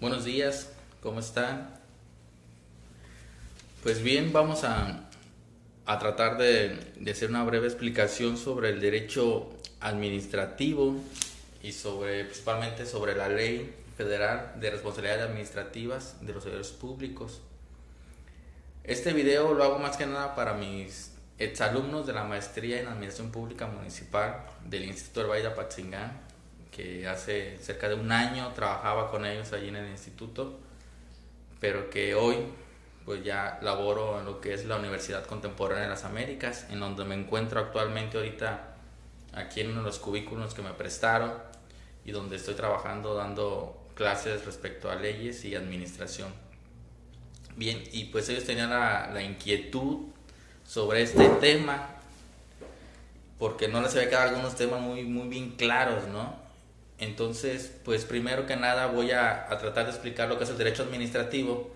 Buenos días, ¿cómo están? Pues bien, vamos a tratar de hacer una breve explicación sobre el derecho administrativo y principalmente sobre la Ley Federal de Responsabilidades Administrativas de los Servidores Públicos. Este video lo hago más que nada para mis exalumnos de la maestría en Administración Pública Municipal del Instituto del Valle de Apatzingán, que hace cerca de un año trabajaba con ellos allí en el instituto, pero que hoy pues ya laboro en lo que es la Universidad Contemporánea de las Américas, en donde me encuentro actualmente ahorita aquí en uno de los cubículos que me prestaron y donde estoy trabajando dando clases respecto a leyes y administración. Bien, y pues ellos tenían la inquietud sobre este tema, porque no les había quedado algunos temas muy bien claros, ¿no? Entonces, pues primero que nada voy a tratar de explicar lo que es el derecho administrativo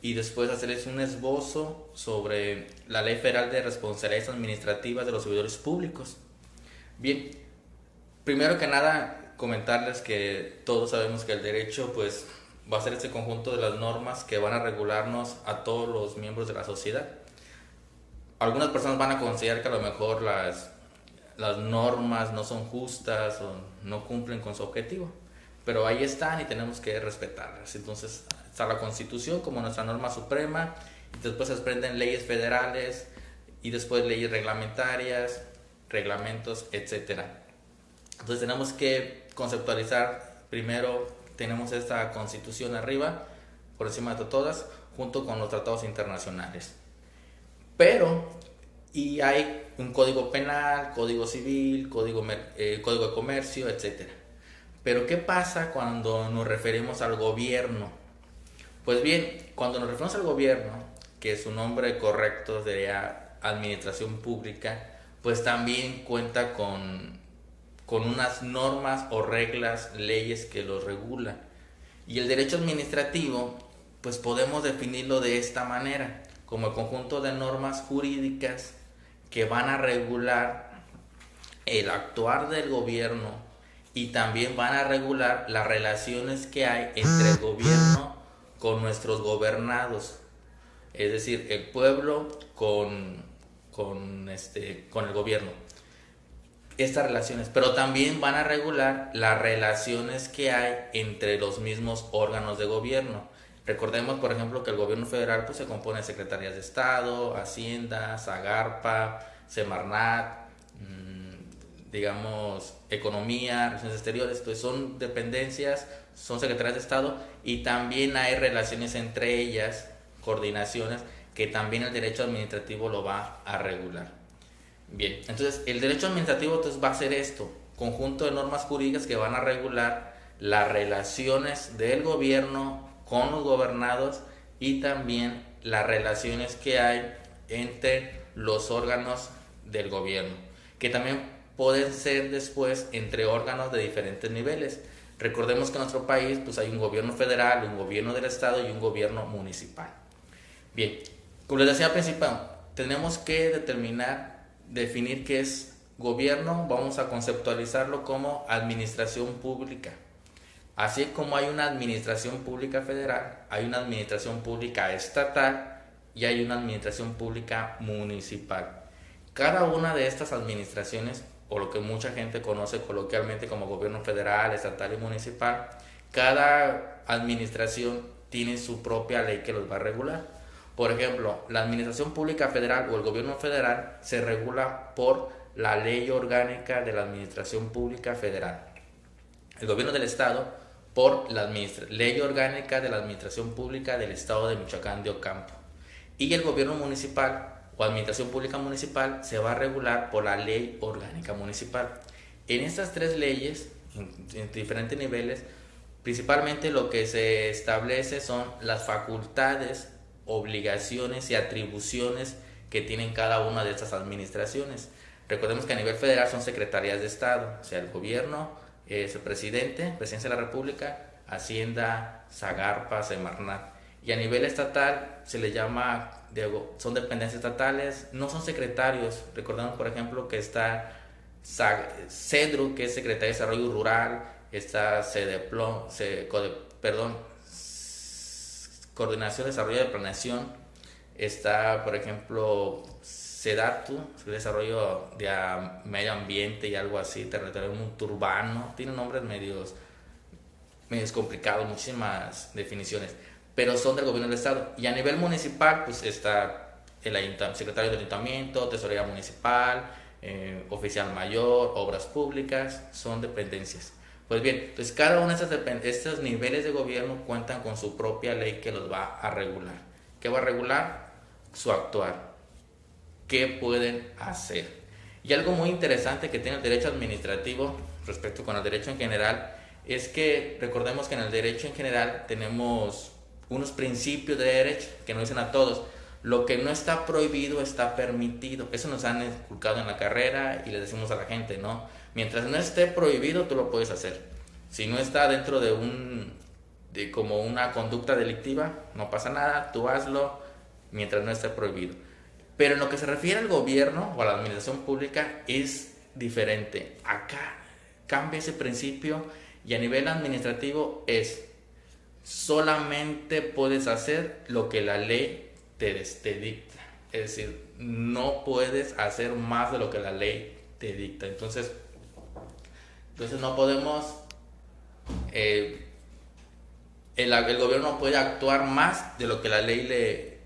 y después hacerles un esbozo sobre la Ley Federal de Responsabilidades Administrativas de los Servidores Públicos. Bien, primero que nada comentarles que todos sabemos que el derecho pues va a ser este conjunto de las normas que van a regularnos a todos los miembros de la sociedad. Algunas personas van a considerar que a lo mejor las normas no son justas o no cumplen con su objetivo, pero ahí están y tenemos que respetarlas. Entonces está la Constitución como nuestra norma suprema, y después se desprenden leyes federales y después leyes reglamentarias, reglamentos, etcétera. Entonces tenemos que conceptualizar, primero tenemos esta Constitución arriba, por encima de todas, junto con los tratados internacionales. Pero, y hay un código penal, código civil, código de comercio, etcétera. Pero ¿qué pasa cuando nos referimos al gobierno? Pues bien, cuando nos referimos al gobierno, que su nombre correcto sería administración pública, pues también cuenta con unas normas o reglas, leyes que los regulan. Y el derecho administrativo, pues podemos definirlo de esta manera, como el conjunto de normas jurídicas que van a regular el actuar del gobierno y también van a regular las relaciones que hay entre el gobierno con nuestros gobernados, es decir, el pueblo con el gobierno. Estas relaciones, pero también van a regular las relaciones que hay entre los mismos órganos de gobierno. Recordemos, por ejemplo, que el gobierno federal pues, se compone de secretarías de Estado, Hacienda, Zagarpa, Semarnat, digamos, Economía, Relaciones Exteriores. Entonces son dependencias, son secretarías de Estado y también hay relaciones entre ellas, coordinaciones, que también el derecho administrativo lo va a regular. Bien, entonces el derecho administrativo entonces va a ser esto, conjunto de normas jurídicas que van a regular las relaciones del gobierno con los gobernados y también las relaciones que hay entre los órganos del gobierno, que también pueden ser después entre órganos de diferentes niveles. Recordemos que en nuestro país pues hay un gobierno federal, un gobierno del estado y un gobierno municipal. Bien, como les decía al principio, tenemos que definir qué es gobierno, vamos a conceptualizarlo como administración pública. Así como hay una administración pública federal, hay una administración pública estatal y hay una administración pública municipal. Cada una de estas administraciones, o lo que mucha gente conoce coloquialmente como gobierno federal, estatal y municipal, cada administración tiene su propia ley que los va a regular. Por ejemplo, la administración pública federal o el gobierno federal se regula por la Ley Orgánica de la Administración Pública Federal. El gobierno del estado por la Ley Orgánica de la Administración Pública del Estado de Michoacán de Ocampo. Y el gobierno municipal o Administración Pública Municipal se va a regular por la Ley Orgánica Municipal. En estas tres leyes, en diferentes niveles, principalmente lo que se establece son las facultades, obligaciones y atribuciones que tienen cada una de estas administraciones. Recordemos que a nivel federal son secretarías de Estado, o sea, el gobierno, el presidente, presidencia de la República, Hacienda, Zagarpa, Semarnat. Y a nivel estatal se le llama, son dependencias estatales, no son secretarios. Recordemos, por ejemplo, que está CEDRU, que es Secretaría de Desarrollo Rural, está CEDEPLO, perdón, coordinación, desarrollo de planeación. Está, por ejemplo, SEDATU, desarrollo de medio ambiente y algo así, territorio urbano. Tiene nombres medios complicados, muchísimas definiciones, pero son del gobierno del estado. Y a nivel municipal, pues está el secretario del ayuntamiento, tesorería municipal, oficial mayor, obras públicas, son dependencias. Pues bien, entonces cada uno de estos niveles de gobierno cuentan con su propia ley que los va a regular. ¿Qué va a regular? Su actuar. ¿Qué pueden hacer? Y algo muy interesante que tiene el derecho administrativo respecto con el derecho en general es que recordemos que en el derecho en general tenemos unos principios de derecho que nos dicen a todos: lo que no está prohibido está permitido. Eso nos han inculcado en la carrera y le decimos a la gente, ¿no? Mientras no esté prohibido, tú lo puedes hacer. Si no está dentro de como una conducta delictiva, no pasa nada, tú hazlo mientras no esté prohibido. Pero en lo que se refiere al gobierno o a la administración pública es diferente. Acá cambia ese principio y a nivel administrativo es: solamente puedes hacer lo que la ley te dicta. Es decir, no puedes hacer más de lo que la ley te dicta. Entonces no podemos, el gobierno no puede actuar más de lo que la ley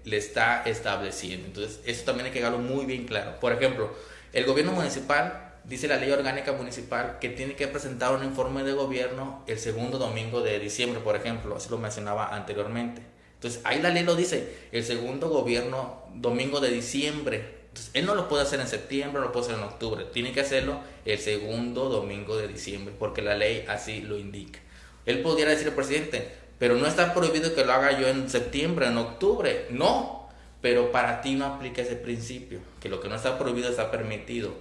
le está estableciendo. Entonces eso también hay que dejarlo muy bien claro. Por ejemplo, el gobierno municipal, dice la ley orgánica municipal, que tiene que presentar un informe de gobierno el segundo domingo de diciembre, por ejemplo, así lo mencionaba anteriormente. Entonces ahí la ley lo dice, el segundo domingo de diciembre. Entonces él no lo puede hacer en septiembre, no lo puede hacer en octubre, tiene que hacerlo el segundo domingo de diciembre, porque la ley así lo indica. Él pudiera decir al presidente: pero no está prohibido que lo haga yo en septiembre, en octubre. No, pero para ti no aplica ese principio, que lo que no está prohibido está permitido.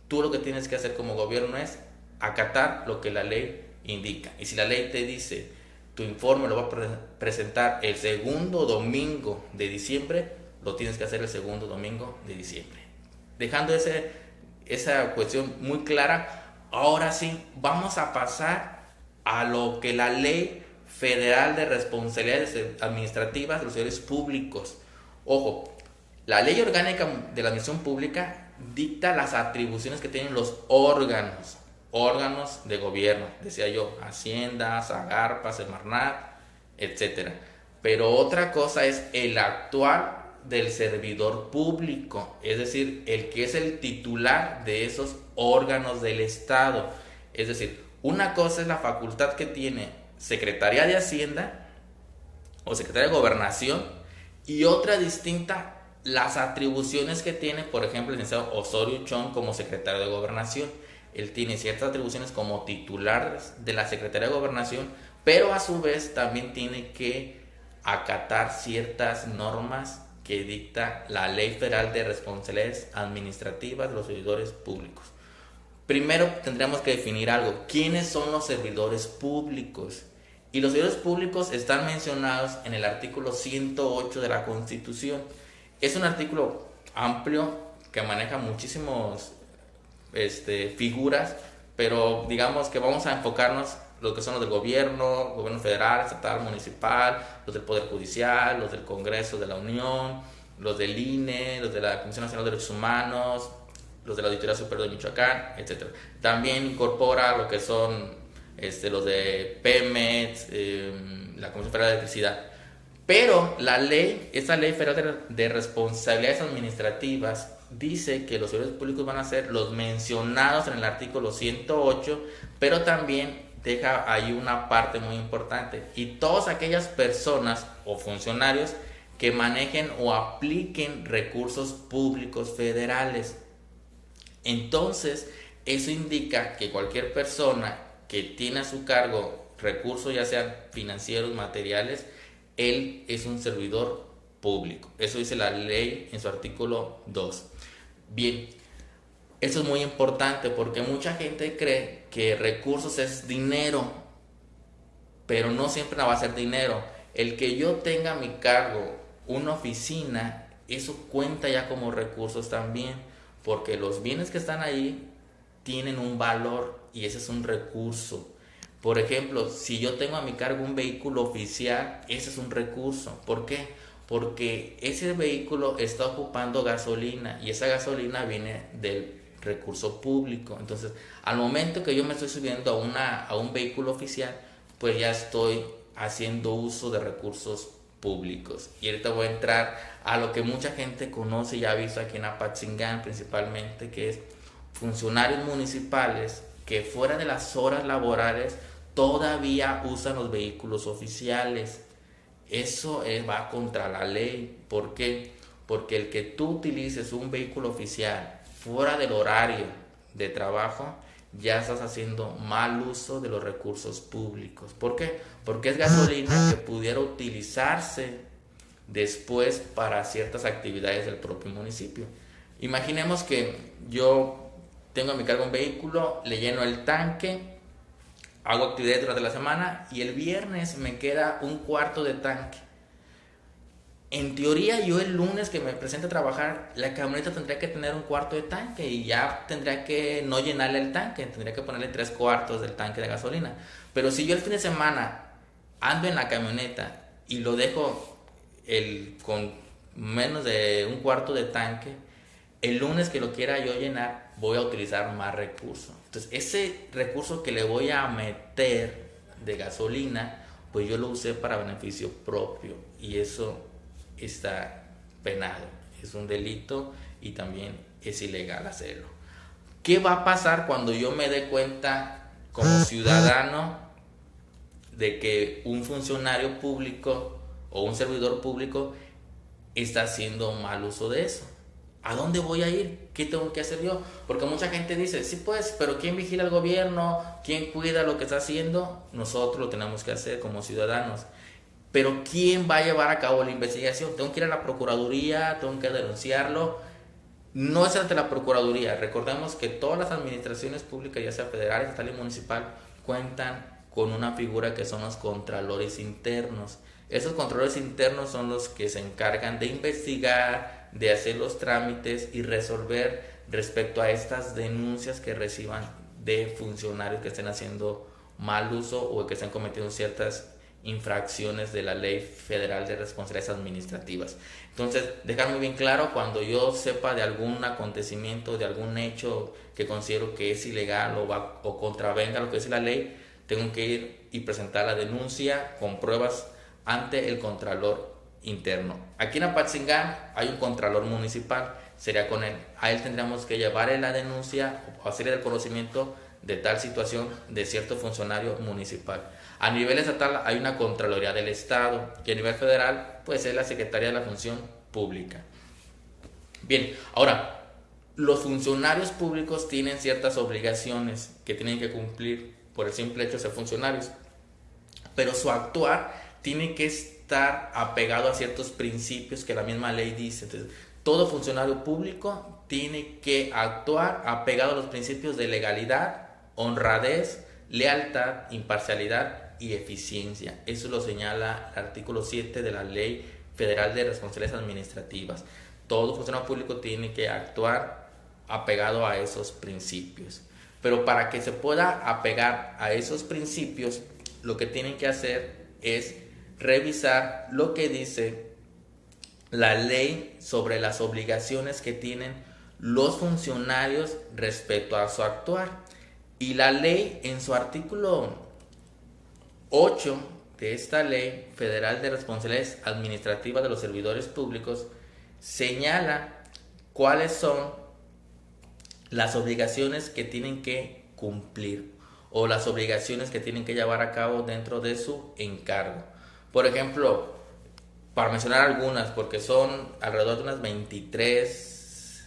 Tú lo que tienes que hacer como gobierno es acatar lo que la ley indica. Y si la ley te dice: tu informe lo va a presentar el segundo domingo de diciembre, lo tienes que hacer el segundo domingo de diciembre. Dejando esa cuestión muy clara, ahora sí vamos a pasar a lo que la ley federal de responsabilidades administrativas de los servidores públicos. Ojo, la ley orgánica de la administración pública dicta las atribuciones que tienen los órganos de gobierno, decía yo, Hacienda, Zagarpa, Semarnat, etc. Pero otra cosa es el actual del servidor público, es decir, el que es el titular de esos órganos del Estado. Es decir, una cosa es la facultad que tiene Secretaría de Hacienda o Secretaría de Gobernación, y otra distinta, las atribuciones que tiene, por ejemplo, el licenciado Osorio Chong como secretario de Gobernación. Él tiene ciertas atribuciones como titular de la Secretaría de Gobernación, pero a su vez también tiene que acatar ciertas normas que dicta la Ley Federal de Responsabilidades Administrativas de los Servidores Públicos. Primero tendríamos que definir algo: ¿quiénes son los servidores públicos? Y los servidores públicos están mencionados en el artículo 108 de la Constitución. Es un artículo amplio que maneja muchísimos figuras, pero digamos que vamos a enfocarnos lo que son los del gobierno federal, estatal, municipal, los del Poder Judicial, los del Congreso de la Unión, los del INE, los de la Comisión Nacional de Derechos Humanos, los de la Auditoría Superior de Michoacán, etc. También incorpora lo que son los de Pemex, la Comisión Federal de Electricidad. Pero esta ley federal de responsabilidades administrativas dice que los servidores públicos van a ser los mencionados en el artículo 108, pero también deja ahí una parte muy importante: y todas aquellas personas o funcionarios que manejen o apliquen recursos públicos federales. Entonces, eso indica que cualquier persona que tiene a su cargo recursos, ya sean financieros, materiales, él es un servidor público. Eso dice la ley en su artículo 2. Bien, eso es muy importante porque mucha gente cree que recursos es dinero, pero no siempre va a ser dinero. El que yo tenga a mi cargo una oficina, eso cuenta ya como recursos también, porque los bienes que están ahí tienen un valor y ese es un recurso. Por ejemplo, si yo tengo a mi cargo un vehículo oficial, ese es un recurso. ¿Por qué? Porque ese vehículo está ocupando gasolina y esa gasolina viene del recurso público. Entonces, al momento que yo me estoy subiendo a un vehículo oficial, pues ya estoy haciendo uso de recursos públicos. Y ahorita voy a entrar a lo que mucha gente conoce y ha visto aquí en Apatzingán principalmente, que es funcionarios municipales que fuera de las horas laborales todavía usan los vehículos oficiales. Eso va contra la ley. ¿Por qué? Porque el que tú utilices un vehículo oficial fuera del horario de trabajo, ya estás haciendo mal uso de los recursos públicos. ¿Por qué? Porque es gasolina que pudiera utilizarse después para ciertas actividades del propio municipio. Imaginemos que yo tengo a mi cargo un vehículo, le lleno el tanque, hago actividades durante la semana y el viernes me queda un cuarto de tanque. En teoría, yo el lunes que me presente a trabajar, la camioneta tendría que tener un cuarto de tanque y ya tendría que no llenarle el tanque, tendría que ponerle 3/4 del tanque de gasolina. Pero si yo el fin de semana ando en la camioneta y lo dejo con menos de un cuarto de tanque, el lunes que lo quiera yo llenar, voy a utilizar más recursos. Entonces, ese recurso que le voy a meter de gasolina, pues yo lo usé para beneficio propio y eso está penado, es un delito y también es ilegal hacerlo. ¿Qué va a pasar cuando yo me dé cuenta como ciudadano de que un funcionario público o un servidor público está haciendo mal uso de eso? ¿A dónde voy a ir? ¿Qué tengo que hacer yo? Porque mucha gente dice, sí pues, pero ¿quién vigila al gobierno? ¿Quién cuida lo que está haciendo? Nosotros lo tenemos que hacer como ciudadanos. Pero ¿quién va a llevar a cabo la investigación? ¿Tengo que ir a la Procuraduría? ¿Tengo que denunciarlo? No es ante la Procuraduría. Recordemos que todas las administraciones públicas, ya sea federal, estatal y municipal, cuentan con una figura que son los contralores internos. Esos contralores internos son los que se encargan de investigar, de hacer los trámites y resolver respecto a estas denuncias que reciban de funcionarios que estén haciendo mal uso o que estén cometiendo ciertas infracciones de la Ley Federal de Responsabilidades Administrativas. Entonces, dejar muy bien claro, cuando yo sepa de algún acontecimiento, de algún hecho que considero que es ilegal o contravenga lo que dice la ley, tengo que ir y presentar la denuncia con pruebas ante el Contralor Interno. Aquí en Apatzingán hay un Contralor Municipal, sería con él. A él tendríamos que llevarle la denuncia o hacerle el conocimiento de tal situación de cierto funcionario municipal. A nivel estatal hay una Contraloría del Estado y a nivel federal pues es la Secretaría de la Función Pública. Bien, ahora, los funcionarios públicos tienen ciertas obligaciones que tienen que cumplir por el simple hecho de ser funcionarios, pero su actuar tiene que estar apegado a ciertos principios que la misma ley dice. Entonces, todo funcionario público tiene que actuar apegado a los principios de legalidad, honradez, lealtad, imparcialidad y eficiencia. Eso lo señala el artículo 7 de la Ley Federal de Responsabilidades Administrativas. Todo funcionario público tiene que actuar apegado a esos principios. Pero para que se pueda apegar a esos principios, lo que tienen que hacer es revisar lo que dice la ley sobre las obligaciones que tienen los funcionarios respecto a su actuar. Y la ley en su artículo 8 de esta Ley Federal de Responsabilidades Administrativas de los Servidores Públicos señala cuáles son las obligaciones que tienen que cumplir o las obligaciones que tienen que llevar a cabo dentro de su encargo. Por ejemplo, para mencionar algunas, porque son alrededor de unas 23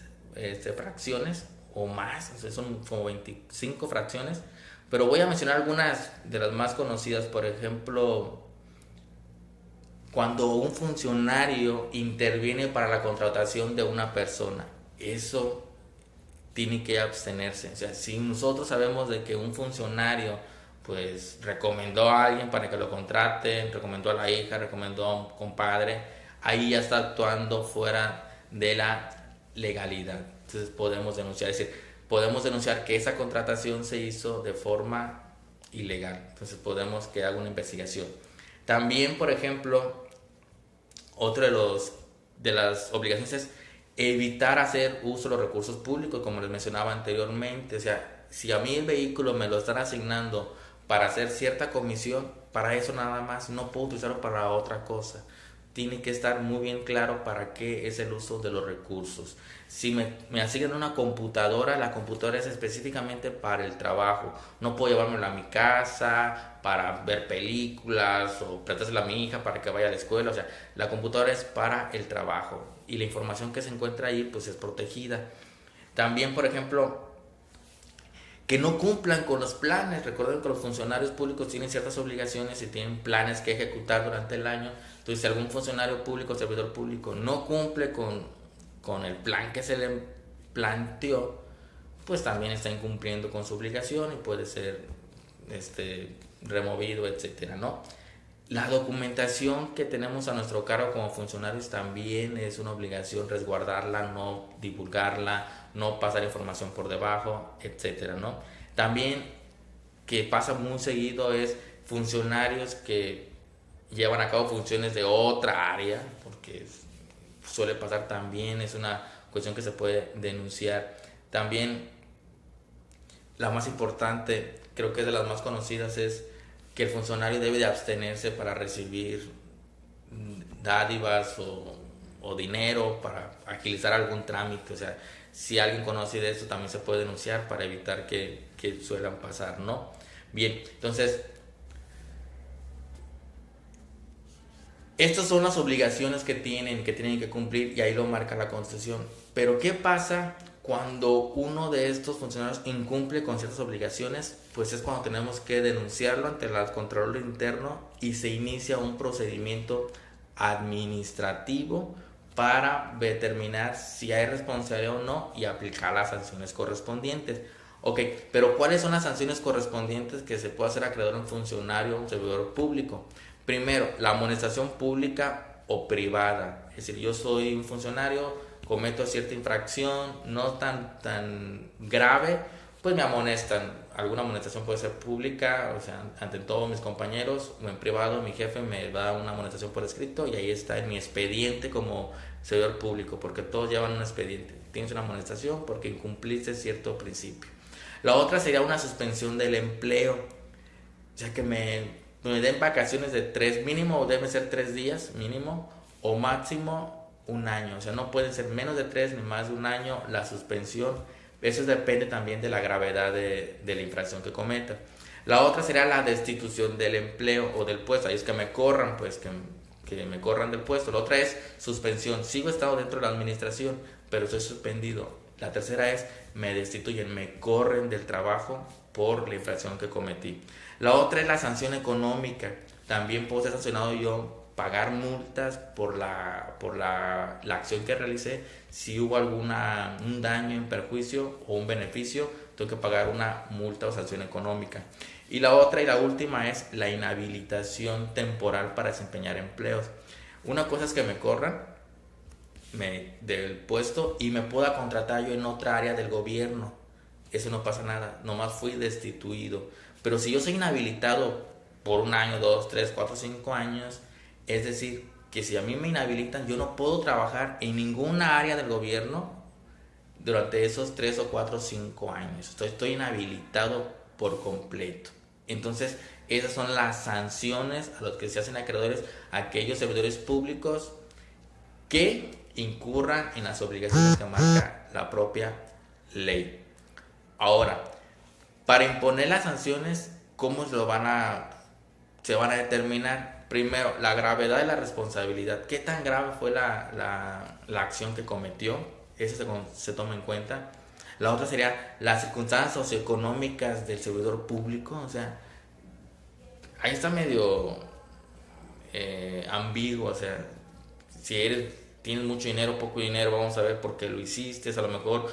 fracciones o más, o sea, son como 25 fracciones, pero voy a mencionar algunas de las más conocidas. Por ejemplo, cuando un funcionario interviene para la contratación de una persona, eso tiene que abstenerse. O sea, si nosotros sabemos de que un funcionario pues recomendó a alguien para que lo contraten, recomendó a la hija, recomendó a un compadre, ahí ya está actuando fuera de la legalidad. Entonces podemos denunciar, es decir, podemos denunciar que esa contratación se hizo de forma ilegal. Entonces podemos que haga una investigación. También, por ejemplo, otro de las obligaciones es evitar hacer uso de los recursos públicos, como les mencionaba anteriormente. O sea, si a mí el vehículo me lo están asignando para hacer cierta comisión, para eso nada más, no puedo utilizarlo para otra cosa. Tiene que estar muy bien claro para qué es el uso de los recursos. Si me asignan una computadora, la computadora es específicamente para el trabajo. No puedo llevármela a mi casa para ver películas o prestársela a mi hija para que vaya a la escuela. O sea, la computadora es para el trabajo y la información que se encuentra ahí pues es protegida. También, por ejemplo, que no cumplan con los planes. Recuerden que los funcionarios públicos tienen ciertas obligaciones y tienen planes que ejecutar durante el año. Entonces, si algún funcionario público, servidor público, no cumple con el plan que se le planteó, pues también está incumpliendo con su obligación y puede ser removido, etcétera, ¿no? La documentación que tenemos a nuestro cargo como funcionarios también es una obligación resguardarla, no divulgarla, no pasar información por debajo, etcétera, ¿no? También que pasa muy seguido es funcionarios que llevan a cabo funciones de otra área, porque suele pasar también, es una cuestión que se puede denunciar. También la más importante, creo que es de las más conocidas, es que el funcionario debe de abstenerse para recibir dádivas o dinero para agilizar algún trámite. O sea, si alguien conoce de esto también se puede denunciar para evitar que suelan pasar, ¿no? Bien, entonces, estas son las obligaciones que tienen que cumplir y ahí lo marca la Constitución. Pero ¿qué pasa cuando uno de estos funcionarios incumple con ciertas obligaciones? Pues es cuando tenemos que denunciarlo ante el Contralor Interno y se inicia un procedimiento administrativo para determinar si hay responsabilidad o no y aplicar las sanciones correspondientes. Ok, pero ¿cuáles son las sanciones correspondientes que se puede hacer acreedor a un funcionario o un servidor público? Primero, la amonestación pública o privada. Es decir, yo soy un funcionario, cometo cierta infracción, no tan grave, pues me amonestan. Alguna amonestación puede ser pública, o sea, ante todos mis compañeros, o en privado mi jefe me da una amonestación por escrito y ahí está en mi expediente como servidor público, porque todos llevan un expediente. Tienes una amonestación porque incumpliste cierto principio. La otra sería una suspensión del empleo, o sea que me den vacaciones de 3, mínimo debe ser 3 días, mínimo, o máximo un año. O sea, no pueden ser menos de 3 ni más de un año la suspensión. Eso depende también de la gravedad de la infracción que cometa. La otra sería la destitución del empleo o del puesto. Ahí es que me corran, pues que me corran del puesto. La otra es suspensión. Sigo estando dentro de la administración, pero estoy suspendido. La tercera es me destituyen, me corren del trabajo por la infracción que cometí. La otra es la sanción económica. También puedo ser sancionado yo, pagar multas por la acción que realicé. Si hubo un daño en perjuicio o un beneficio, tengo que pagar una multa o sanción económica. Y la otra y la última es la inhabilitación temporal para desempeñar empleos. Una cosa es que me corran del puesto y me pueda contratar yo en otra área del gobierno. Eso no pasa nada, nomás fui destituido. Pero si yo soy inhabilitado por un año, 2, 3, 4, 5 años, es decir, que si a mí me inhabilitan, yo no puedo trabajar en ninguna área del gobierno durante esos 3 o 4 o 5 años. Estoy inhabilitado por completo. Entonces, esas son las sanciones a los que se hacen acreedores a aquellos servidores públicos que incurran en las obligaciones que marca la propia ley. Ahora, para imponer las sanciones, ¿cómo se van a determinar? Primero, la gravedad de la responsabilidad. ¿Qué tan grave fue la acción que cometió? Eso se toma en cuenta. La otra sería las circunstancias socioeconómicas del servidor público. O sea, ahí está medio ambiguo. O sea, si tienes mucho dinero, poco dinero, vamos a ver por qué lo hiciste. A lo mejor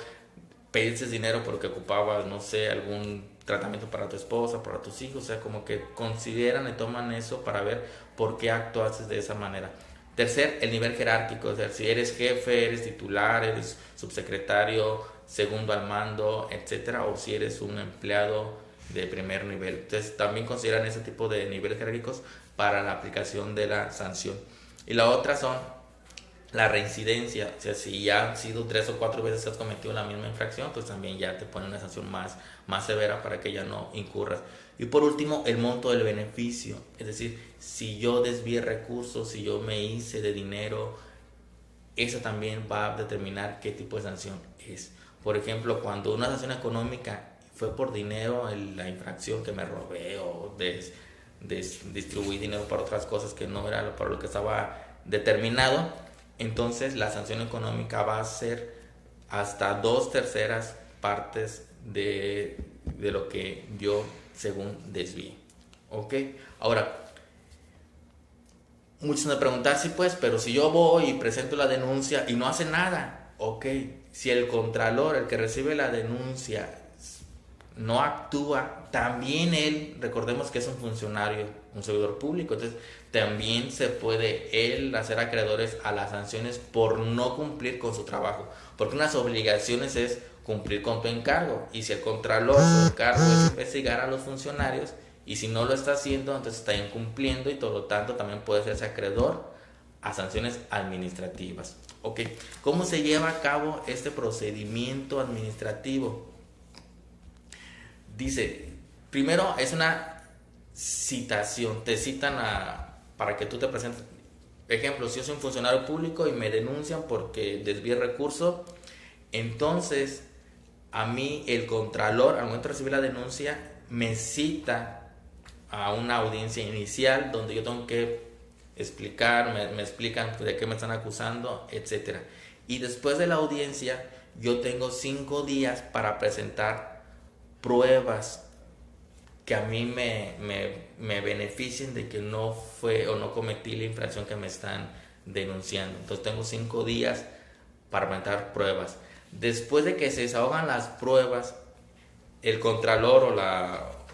pediste dinero porque ocupabas, no sé, algún tratamiento para tu esposa, para tus hijos. O sea, como que consideran y toman eso para ver por qué actuaste de esa manera. Tercer, el nivel jerárquico. O sea, si eres jefe, eres titular, eres subsecretario, segundo al mando, etcétera, o si eres un empleado de primer nivel. Entonces también consideran ese tipo de niveles jerárquicos para la aplicación de la sanción. Y la otra son la reincidencia, o sea, si ya han sido 3 o 4 veces que has cometido la misma infracción, pues también ya te ponen una sanción más severa para que ya no incurras. Y por último, el monto del beneficio, es decir, si yo desvié recursos, si yo me hice de dinero, eso también va a determinar qué tipo de sanción es. Por ejemplo, cuando una sanción económica fue por dinero, la infracción que me robé o distribuí dinero para otras cosas que no era para lo que estaba determinado, entonces la sanción económica va a ser hasta 2/3 partes de lo que yo según desvíe. ¿Ok? Ahora, muchos me preguntan, sí pues, pero si yo voy y presento la denuncia y no hace nada, ok, si el contralor, el que recibe la denuncia, no actúa, también él, recordemos que es un funcionario, un servidor público, entonces también se puede él hacer acreedores a las sanciones por no cumplir con su trabajo, porque unas obligaciones es cumplir con tu encargo, y si el contralor su encargo es investigar a los funcionarios, y si no lo está haciendo, entonces está incumpliendo y por lo tanto también puede serse acreedor a sanciones administrativas. Ok, ¿cómo se lleva a cabo este procedimiento administrativo? Dice, primero es una citación, te citan para que tú te presentes. Ejemplo, si yo soy un funcionario público y me denuncian porque desvié recursos, entonces a mí el contralor, al momento de recibir la denuncia, me cita a una audiencia inicial donde yo tengo que explicar, me explican de qué me están acusando, etcétera. Y después de la audiencia, yo tengo 5 días para presentar pruebas que a mí me beneficien de que no fue o no cometí la infracción que me están denunciando. Entonces tengo 5 días para presentar pruebas. Después de que se desahogan las pruebas, el contralor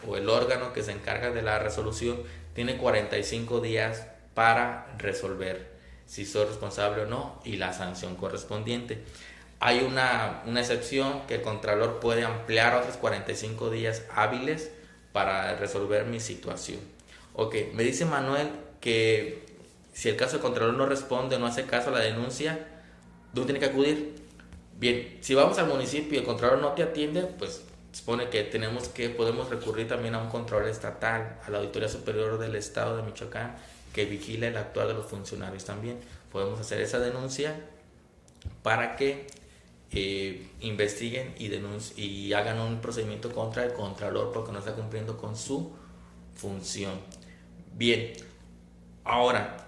o el órgano que se encarga de la resolución tiene 45 días para resolver si soy responsable o no y la sanción correspondiente. Hay una excepción que el contralor puede ampliar otros 45 días hábiles para resolver mi situación. Ok, me dice Manuel que si el caso del contralor no responde o no hace caso a la denuncia, ¿dónde tiene que acudir? Bien, si vamos al municipio y el contralor no te atiende, pues supone que podemos recurrir también a un control estatal, a la Auditoría Superior del Estado de Michoacán, que vigila el actuar de los funcionarios también. Podemos hacer esa denuncia para que investiguen y hagan un procedimiento contra el contralor porque no está cumpliendo con su función. Bien, ahora,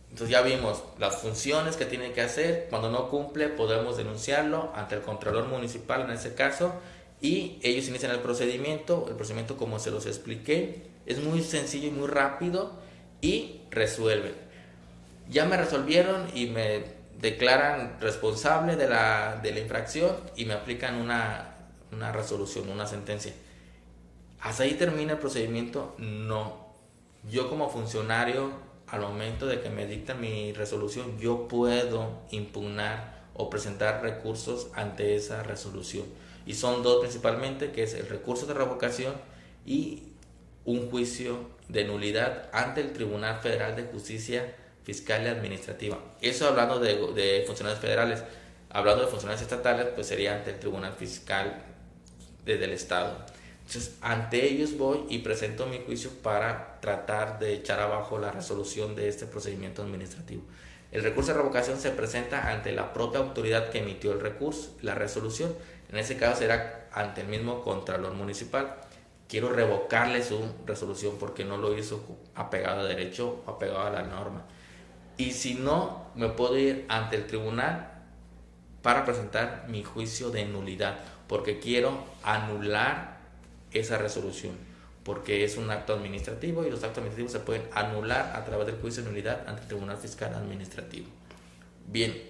entonces ya vimos las funciones que tiene que hacer. Cuando no cumple, podemos denunciarlo ante el contralor municipal en ese caso y ellos inician el procedimiento. El procedimiento, como se los expliqué, es muy sencillo y muy rápido y resuelven. Ya me resolvieron y me declaran responsable de la infracción y me aplican una resolución, una sentencia. ¿Hasta ahí termina el procedimiento? No. Yo como funcionario, al momento de que me dictan mi resolución, yo puedo impugnar o presentar recursos ante esa resolución. Y son 2 principalmente, que es el recurso de revocación y un juicio de nulidad ante el Tribunal Federal de Justicia Fiscal y Administrativa. Eso hablando de funcionarios federales. Hablando de funcionarios estatales, pues sería ante el Tribunal Fiscal del Estado. Entonces, ante ellos voy y presento mi juicio para tratar de echar abajo la resolución de este procedimiento administrativo. El recurso de revocación se presenta ante la propia autoridad que emitió el recurso, la resolución. En ese caso será ante el mismo contralor municipal. Quiero revocarle su resolución porque no lo hizo apegado a derecho o apegado a la norma. Y si no, me puedo ir ante el tribunal para presentar mi juicio de nulidad porque quiero anular esa resolución, porque es un acto administrativo y los actos administrativos se pueden anular a través del juicio de nulidad ante el Tribunal Fiscal Administrativo. Bien,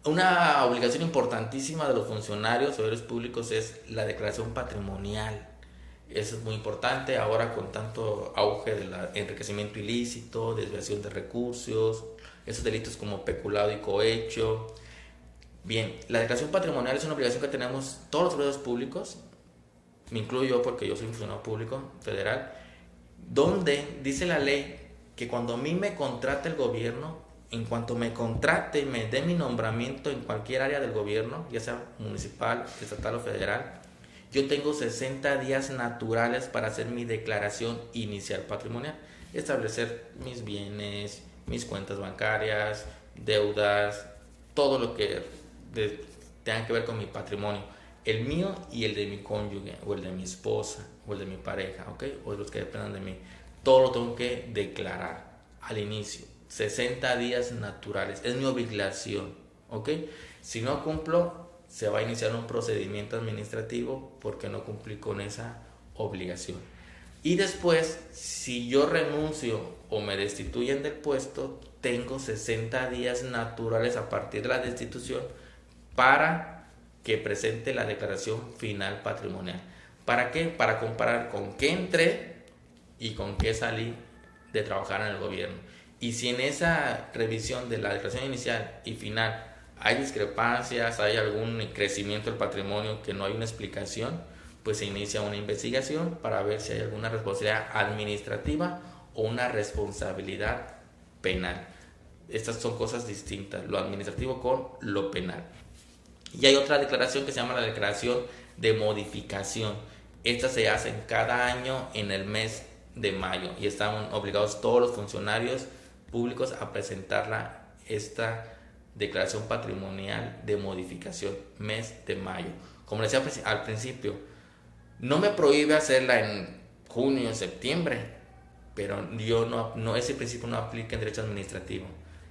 una obligación importantísima de los funcionarios o servidores públicos es la declaración patrimonial. Eso es muy importante ahora con tanto auge del enriquecimiento ilícito, desviación de recursos, esos delitos como peculado y cohecho. Bien, la declaración patrimonial es una obligación que tenemos todos los servidores públicos, me incluyo yo porque yo soy funcionario público federal, donde dice la ley que cuando a mí me contrate el gobierno, en cuanto me contrate, me dé mi nombramiento en cualquier área del gobierno, ya sea municipal, estatal o federal, yo tengo 60 días naturales para hacer mi declaración inicial patrimonial, establecer mis bienes, mis cuentas bancarias, deudas, todo lo que tenga que ver con mi patrimonio, el mío y el de mi cónyuge, o el de mi esposa, o el de mi pareja, ¿ok? O de los que dependan de mí. Todo lo tengo que declarar al inicio. 60 días naturales, es mi obligación, ¿ok? Si no cumplo, se va a iniciar un procedimiento administrativo porque no cumplí con esa obligación. Y después, si yo renuncio o me destituyen del puesto, tengo 60 días naturales a partir de la destitución para que presente la declaración final patrimonial. ¿Para qué? Para comparar con qué entré y con qué salí de trabajar en el gobierno. Y si en esa revisión de la declaración inicial y final hay discrepancias, hay algún crecimiento del patrimonio que no hay una explicación, pues se inicia una investigación para ver si hay alguna responsabilidad administrativa o una responsabilidad penal. Estas son cosas distintas, lo administrativo con lo penal. Y hay otra declaración que se llama la declaración de modificación. Esta se hace cada año en el mes de mayo y están obligados todos los funcionarios públicos a presentarla, esta declaración patrimonial de modificación, mes de mayo. Como les decía al principio, no me prohíbe hacerla en junio o septiembre, pero yo no, ese principio no aplica en derecho administrativo.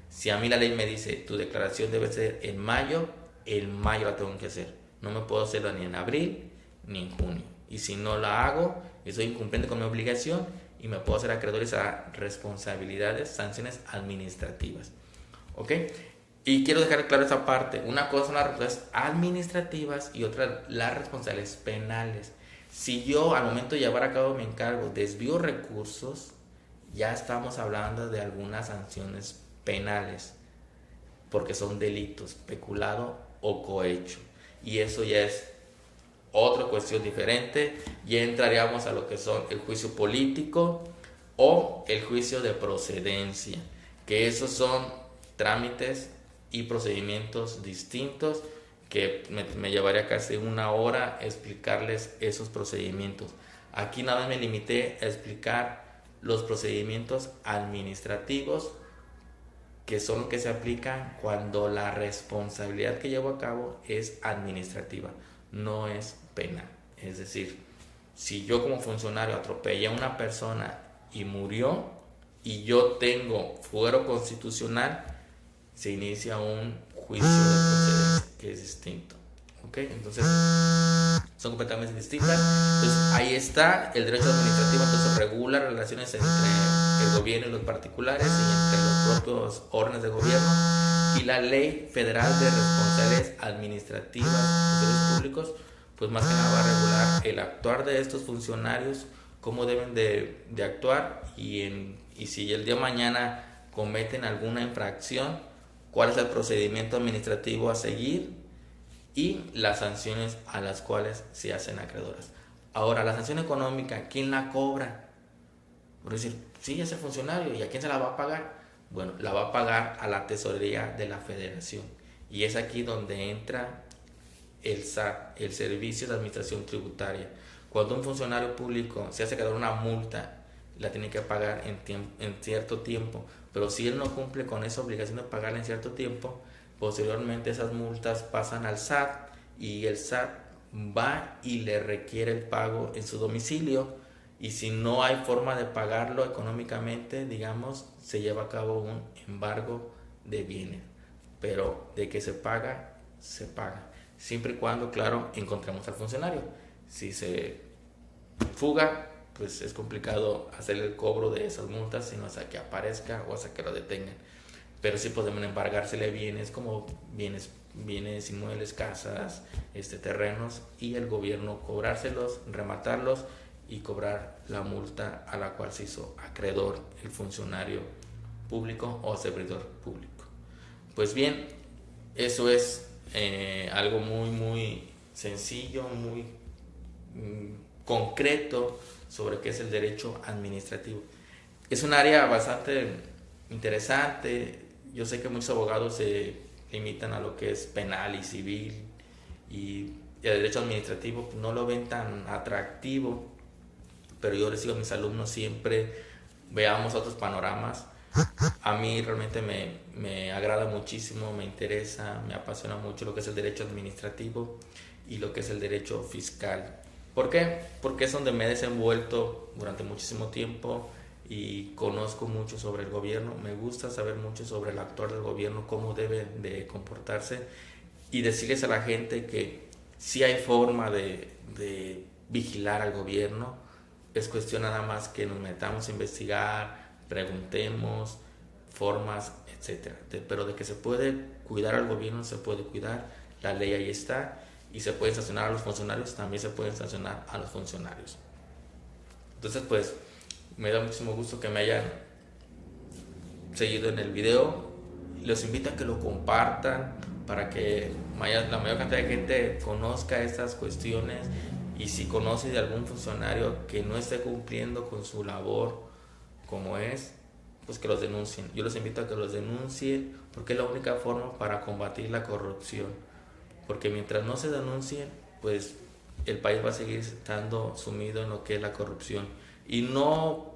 Si a mí la ley me dice tu declaración debe ser en mayo la tengo que hacer. No me puedo hacerla ni en abril ni en junio. Y si no la hago, estoy incumpliendo con mi obligación y me puedo hacer acreedores a responsabilidades, sanciones administrativas. ¿Ok? Y quiero dejar claro esa parte. Una cosa son las responsabilidades administrativas y otra las responsabilidades penales. Si yo al momento de llevar a cabo mi encargo desvío recursos, ya estamos hablando de algunas sanciones penales, porque son delitos, peculado o cohecho. Y eso ya es otra cuestión diferente. Ya entraríamos a lo que son el juicio político o el juicio de procedencia, que esos son trámites y procedimientos distintos que me llevaría casi una hora explicarles esos procedimientos. Aquí nada más me limité a explicar los procedimientos administrativos, que son los que se aplican cuando la responsabilidad que llevo a cabo es administrativa, no es penal. Es decir, si yo como funcionario atropellé a una persona y murió y yo tengo fuero constitucional, se inicia un juicio de procedencia que es distinto. ¿Ok? Entonces son completamente distintas. Entonces ahí está el derecho administrativo, entonces regula relaciones entre el gobierno y los particulares y entre los propios órdenes de gobierno, y la ley federal de responsabilidades administrativas de los públicos, pues más que nada va a regular el actuar de estos funcionarios, cómo deben de actuar y si el día de mañana cometen alguna infracción, cuál es el procedimiento administrativo a seguir y las sanciones a las cuales se hacen acreedoras. Ahora, la sanción económica, ¿quién la cobra? Por decir, sí, es el funcionario, ¿y a quién se la va a pagar? Bueno, la va a pagar a la tesorería de la federación. Y es aquí donde entra el SAT, el Servicio de Administración Tributaria. Cuando un funcionario público se hace quedar una multa, la tiene que pagar en cierto tiempo, pero si él no cumple con esa obligación de pagarla en cierto tiempo, posteriormente esas multas pasan al SAT y el SAT va y le requiere el pago en su domicilio, y si no hay forma de pagarlo económicamente, digamos, se lleva a cabo un embargo de bienes, pero de que se paga, siempre y cuando, claro, encontremos al funcionario. Si se fuga, pues es complicado hacer el cobro de esas multas, sino hasta que aparezca o hasta que lo detengan. Pero sí podemos embargársele bienes como bienes inmuebles, casas, terrenos, y el gobierno cobrárselos, rematarlos y cobrar la multa a la cual se hizo acreedor el funcionario público o servidor público. Pues bien, eso es algo muy muy sencillo, muy concreto sobre qué es el derecho administrativo. Es un área bastante interesante. Yo sé que muchos abogados se limitan a lo que es penal y civil, y el derecho administrativo no lo ven tan atractivo, pero yo les digo a mis alumnos siempre veamos otros panoramas. A mí realmente me agrada muchísimo, me interesa, me apasiona mucho lo que es el derecho administrativo y lo que es el derecho fiscal. ¿Por qué? Porque es donde me he desenvuelto durante muchísimo tiempo y conozco mucho sobre el gobierno. Me gusta saber mucho sobre el actuar del gobierno, cómo debe de comportarse, y decirles a la gente que sí hay forma de vigilar al gobierno. Es cuestión nada más que nos metamos a investigar, preguntemos formas, etcétera. Pero de que se puede cuidar al gobierno, se puede cuidar. La ley ahí está, y se puede sancionar a los funcionarios, también se pueden sancionar a los funcionarios. Entonces, pues, me da muchísimo gusto que me hayan seguido en el video. Los invito a que lo compartan para que la mayor cantidad de gente conozca estas cuestiones, y si conoce de algún funcionario que no esté cumpliendo con su labor como es, pues que los denuncien. Yo los invito a que los denuncien, porque es la única forma para combatir la corrupción. Porque mientras no se denuncien, pues el país va a seguir estando sumido en lo que es la corrupción. Y no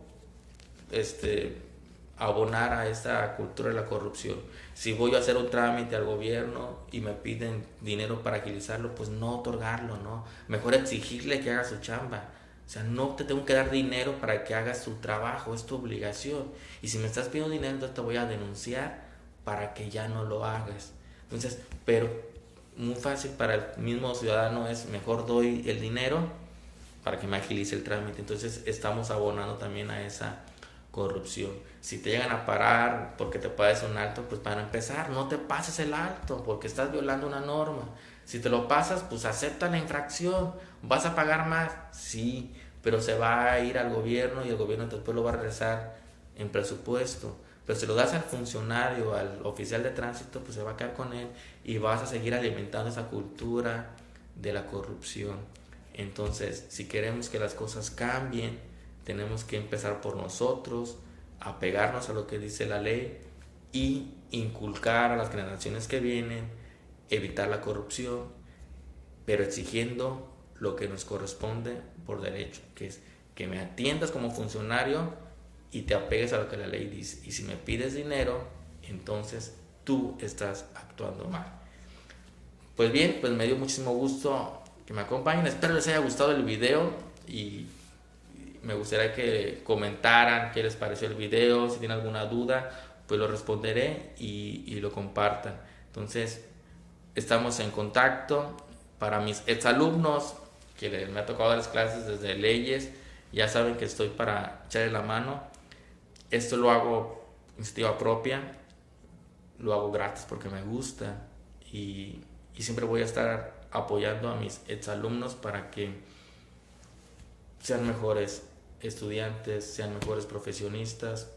abonar a esta cultura de la corrupción. Si voy a hacer un trámite al gobierno y me piden dinero para agilizarlo, pues no otorgarlo, ¿no? Mejor exigirle que haga su chamba. O sea, no te tengo que dar dinero para que hagas tu trabajo, es tu obligación. Y si me estás pidiendo dinero, entonces te voy a denunciar para que ya no lo hagas. Entonces, pero muy fácil para el mismo ciudadano es: mejor doy el dinero para que me agilice el trámite. Entonces estamos abonando también a esa corrupción. Si te llegan a parar porque te pases un alto, pues para empezar, no te pases el alto porque estás violando una norma. Si te lo pasas, pues acepta la infracción. ¿Vas a pagar más? Sí, pero se va a ir al gobierno y el gobierno después lo va a regresar en presupuesto. Pero si lo das al funcionario, al oficial de tránsito, pues se va a quedar con él y vas a seguir alimentando esa cultura de la corrupción. Entonces, si queremos que las cosas cambien, tenemos que empezar por nosotros, apegarnos a lo que dice la ley y inculcar a las generaciones que vienen, evitar la corrupción, pero exigiendo lo que nos corresponde por derecho, que es que me atiendas como funcionario y te apegues a lo que la ley dice. Y si me pides dinero, entonces tú estás actuando mal. Pues bien, pues me dio muchísimo gusto que me acompañen. Espero les haya gustado el video y me gustaría que comentaran qué les pareció el video. Si tienen alguna duda, pues lo responderé y lo compartan. Entonces, estamos en contacto. Para mis exalumnos que me ha tocado dar las clases desde leyes, ya saben que estoy para echarle la mano. Esto lo hago iniciativa propia, lo hago gratis porque me gusta, y siempre voy a estar apoyando a mis exalumnos para que sean mejores estudiantes, sean mejores profesionistas,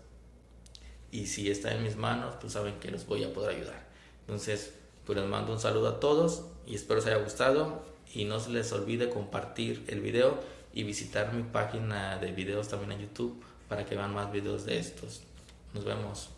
y si está en mis manos, pues saben que los voy a poder ayudar. Entonces, pues les mando un saludo a todos y espero les haya gustado, y no se les olvide compartir el video y visitar mi página de videos también en YouTube para que vean más videos de estos. Nos vemos.